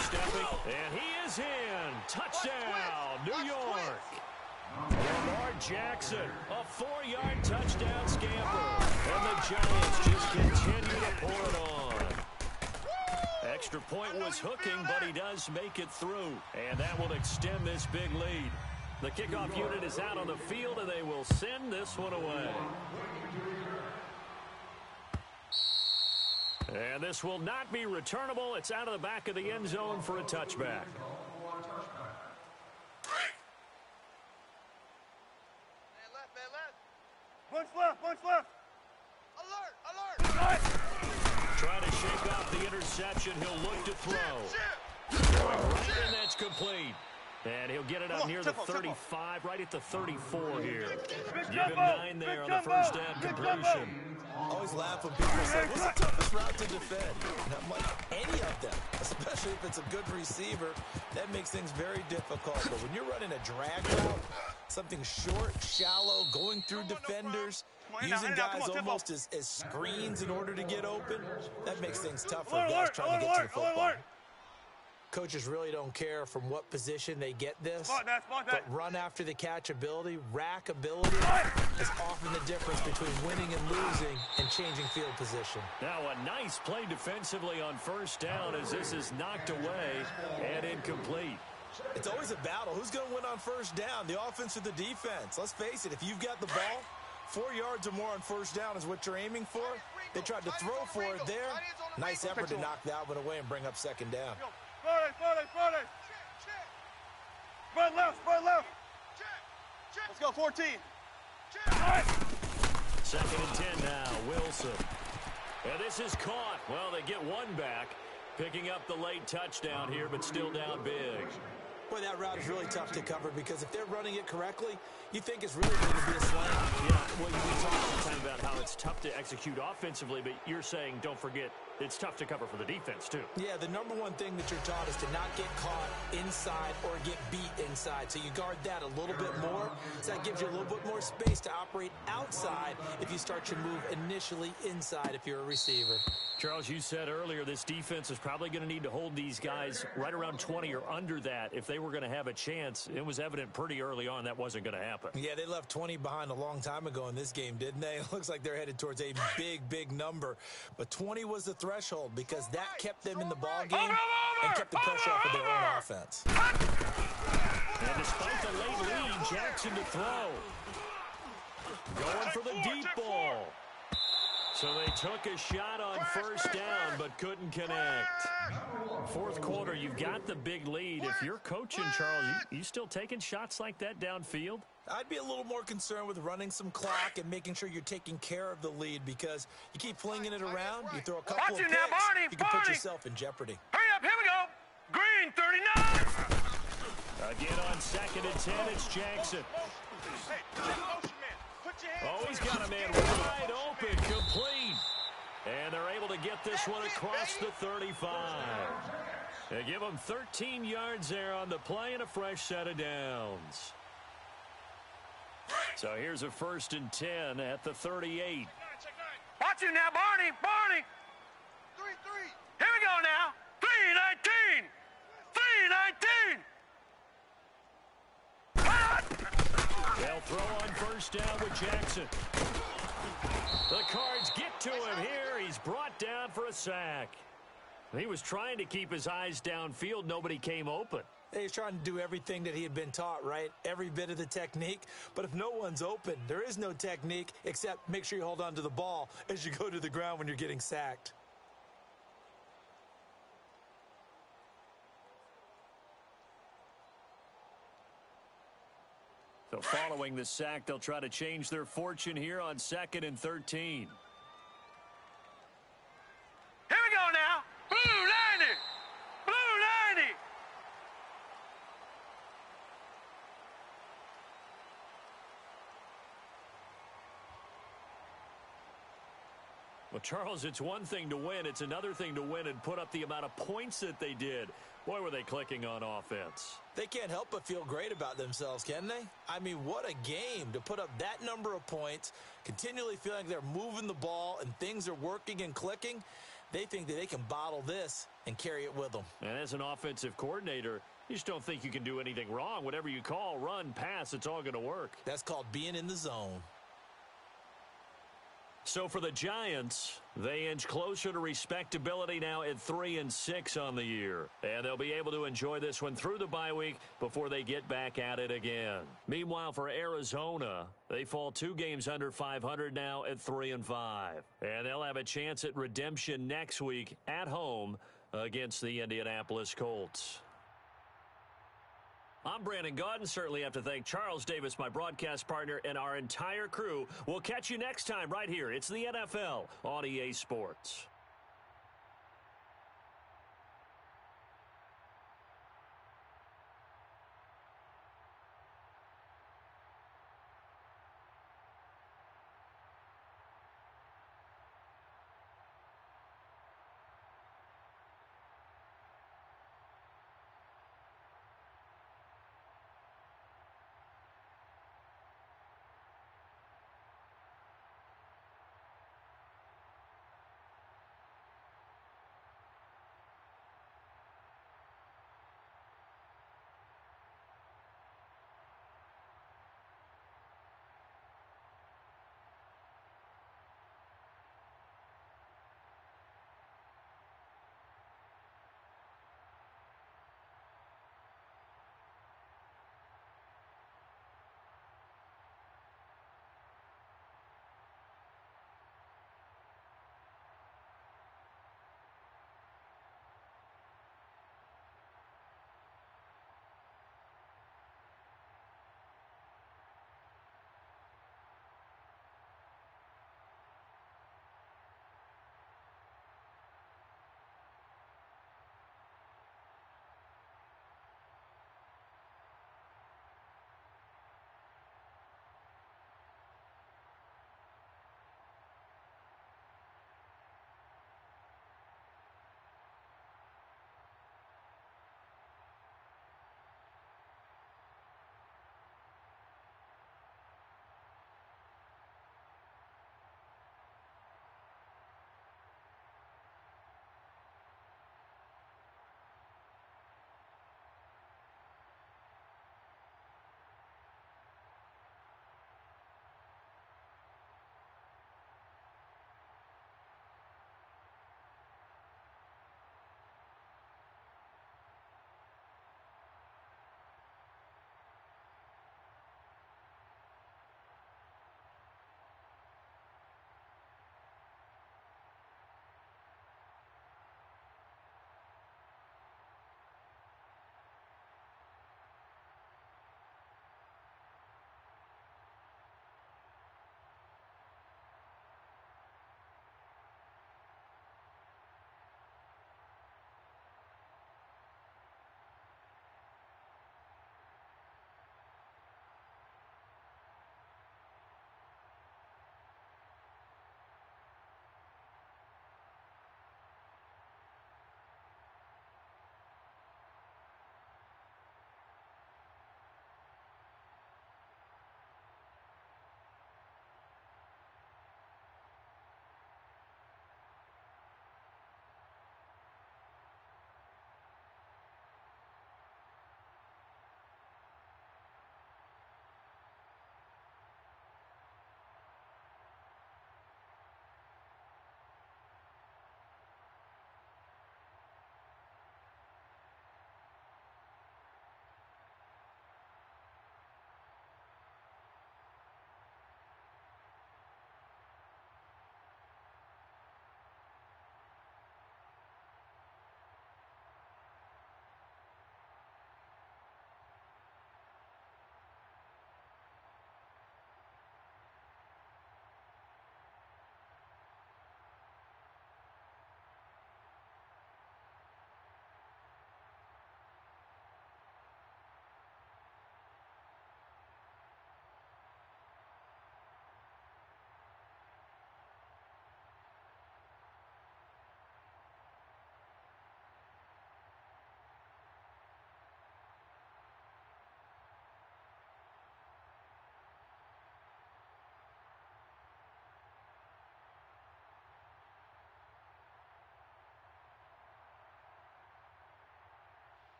Stepping, and he is in. Touchdown, New York. Lamar Jackson, a 4-yard touchdown scamper. And the Giants just continue to pour it on. Extra point was hooking, but he does make it through. And that will extend this big lead. The kickoff unit is out on the field, and they will send this one away. And this will not be returnable. It's out of the back of the end zone for a touchback. Punch left. Alert. Trying to shake off the interception. He'll look to throw. Right, and that's complete. And he'll get it up near the 35, right at the 34 here. Give him 9 there on the 1st down completion. Always laugh when people say, what's the toughest route to defend? Not like any of them, especially if it's a good receiver. That makes things very difficult. But when you're running a drag route, something short, shallow, going through defenders, using guys almost as screens in order to get open, that makes things tough for guys trying to get to the football. Coaches really don't care from what position they get this, but run after the catch ability, rack ability is often the difference between winning and losing and changing field position. Now a nice play defensively on 1st down as this is knocked away and incomplete. It's always a battle. Who's going to win on 1st down, the offense or the defense? Let's face it, if you've got the ball, 4 yards or more on 1st down is what you're aiming for. They tried to throw for it there. Nice effort to knock that one away and bring up 2nd down. Friday. Spread left. Let's go, 14. 2nd and 10 now, Wilson. And this is caught. Well, they get one back, picking up the late touchdown here, but still down big. Boy, that route is really tough to cover because if they're running it correctly, you think it's really going to be a slant. Yeah, well, you talk all the time about how it's tough to execute offensively, but you're saying, don't forget, it's tough to cover for the defense, too. Yeah, the number one thing that you're taught is to not get caught inside or get beat inside. So you guard that a little bit more. So that gives you a little bit more space to operate outside if you start your move initially inside if you're a receiver. Charles, you said earlier this defense is probably going to need to hold these guys right around 20 or under that if they were going to have a chance. It was evident pretty early on that wasn't going to happen. Yeah, they left 20 behind a long time ago in this game, didn't they? It looks like they're headed towards a big number. But 20 was the threshold because that kept them in the ball game and kept the pressure off of their own offense. And despite the late lead, Jackson to throw. Going for the deep ball. So they took a shot on first down, but couldn't connect. Fourth quarter, you've got the big lead. If you're coaching, Charles, you still taking shots like that downfield? I'd be a little more concerned with running some clock and making sure you're taking care of the lead because you keep flinging it around, you throw a couple of picks, you can put yourself in jeopardy. Hurry up, here we go. Green 39. Again on 2nd and 10, it's Jackson. Oh, he's got a man wide open, complete. And they're able to get this one across the 35. They give him 13 yards there on the play and a fresh set of downs. So here's a 1st and 10 at the 38. Watch it now, Barney. 3-3. Here we go now. 3-19. 3-19. They'll throw on first down with Jackson. The Cards get to him here. He's brought down for a sack. He was trying to keep his eyes downfield. Nobody came open. He's trying to do everything that he had been taught, right? Every bit of the technique. But if no one's open, there is no technique except make sure you hold on to the ball as you go to the ground when you're getting sacked. So following the sack, they'll try to change their fortune here on 2nd and 13. Here we go now. Blue 90. Blue 90. Well, Charles, it's one thing to win. It's another thing to win and put up the amount of points that they did. Boy, were they clicking on offense. They can't help but feel great about themselves, can they? I mean, what a game to put up that number of points, continually feeling like they're moving the ball and things are working and clicking. They think that they can bottle this and carry it with them. And as an offensive coordinator, you just don't think you can do anything wrong. Whatever you call, run, pass, it's all going to work. That's called being in the zone. So for the Giants, they inch closer to respectability now at 3-6 on the year. And they'll be able to enjoy this one through the bye week before they get back at it again. Meanwhile, for Arizona, they fall 2 games under 500 now at 3-5. And they'll have a chance at redemption next week at home against the Indianapolis Colts. I'm Brandon Gaudin. Certainly have to thank Charles Davis, my broadcast partner, and our entire crew. We'll catch you next time right here. It's the NFL on EA Sports.